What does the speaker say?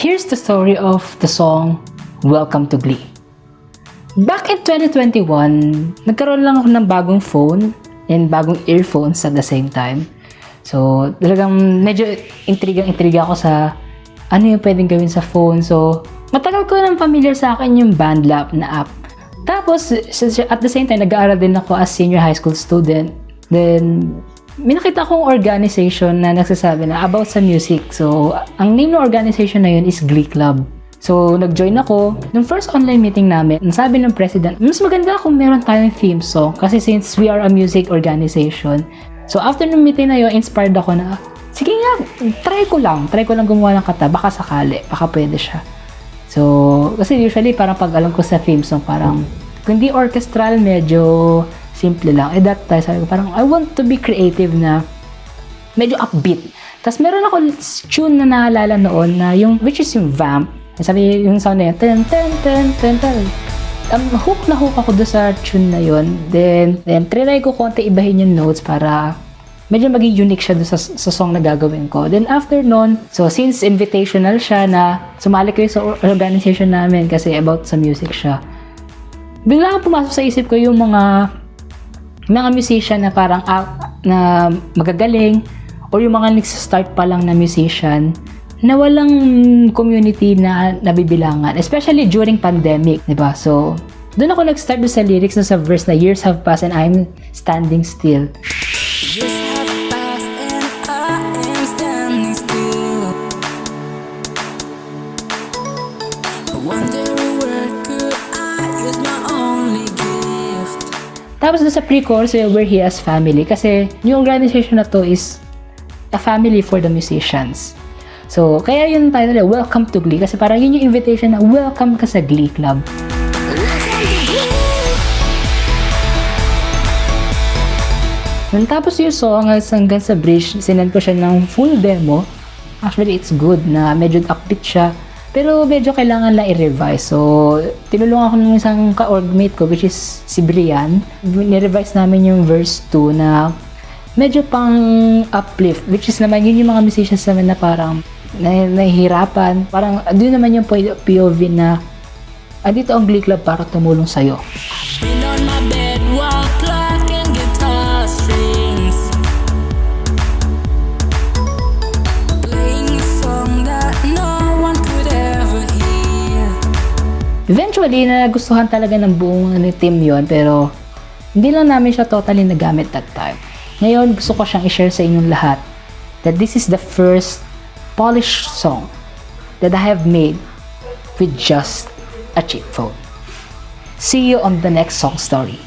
Here's the story of the song Welcome to Glee. Back in 2021, nagkaroon lang ako ng bagong phone and bagong earphones at the same time. So, talagang medyo intriga ako sa ano yung pwedeng gawin sa phone. So, matagal ko nang familiar sa akin yung BandLab na app. Tapos, at the same time, nag-aaral din ako as senior high school student. Then, may nakita akong organization na nagsasabi na about sa music. So, ang name ng organization na yun is Glee Club. So, nag-join ako. Nung first online meeting namin, sabi ng president, mas maganda kung meron tayong theme song kasi since we are a music organization. So, after nung meeting na yun, inspired ako na, sige nga, try ko lang gumawa ng kanta, baka sakali, baka pwede siya. So, kasi usually parang pag alam ko sa theme song, parang, kung di orchestral, medyo simple lang. At that time, sabi ko, parang, I want to be creative na medyo upbeat. Tapos, meron ako tune na naalala noon na yung, which is yung Vamp. Sabi yung sound na yun, ten, ten, ten, ten, ten. Hook ako doon sa tune na yun. Then try ko konti ibahin yung notes para medyo maging unique siya doon sa song na gagawin ko. Then after nun, so since invitational siya na sumali kayo sa organization namin kasi about sa music siya, bigla akong pumasok sa isip ko yung mga musician na parang na magagaling or yung mga nagsa-start pa lang na musician na walang community na nabibilangan, especially during pandemic, di ba? So, doon ako nag-start sa lyrics na sa verse na years have passed and I'm standing still. Years have passed and I am standing still. I wonder where could I use my only gift. Tapos doon sa pre-chorus, we're here as family kasi yung organization na to is a family for the musicians. So, kaya yung title Welcome to Glee kasi parang yun yung invitation na welcome ka sa Glee Club. Nung tapos yung song hanggang sa bridge, sinend ko siya ng full demo. Actually, it's good na medyo upbeat siya. Pero medyo kailangan lang i-revise. So, tinulungan ko ng isang ka-orgmate ko which is si Brian. Ni-revise namin yung verse 2 na medyo pang uplift, which is naman yun yung mga musicians naman na parang nahihirapan. Parang doon naman yung POV na andito ang Glee Club para tumulong sa'yo. Been on my bed while plucking guitar strings, playing a song that no one could ever hear. Eventually, nagustuhan talaga ng buong team yon pero hindi lang namin siya totally nagamit that time. Ngayon, gusto ko siyang i-share sa inyong lahat that this is the first polished song that I have made with just a cheap phone. See you on the next song story.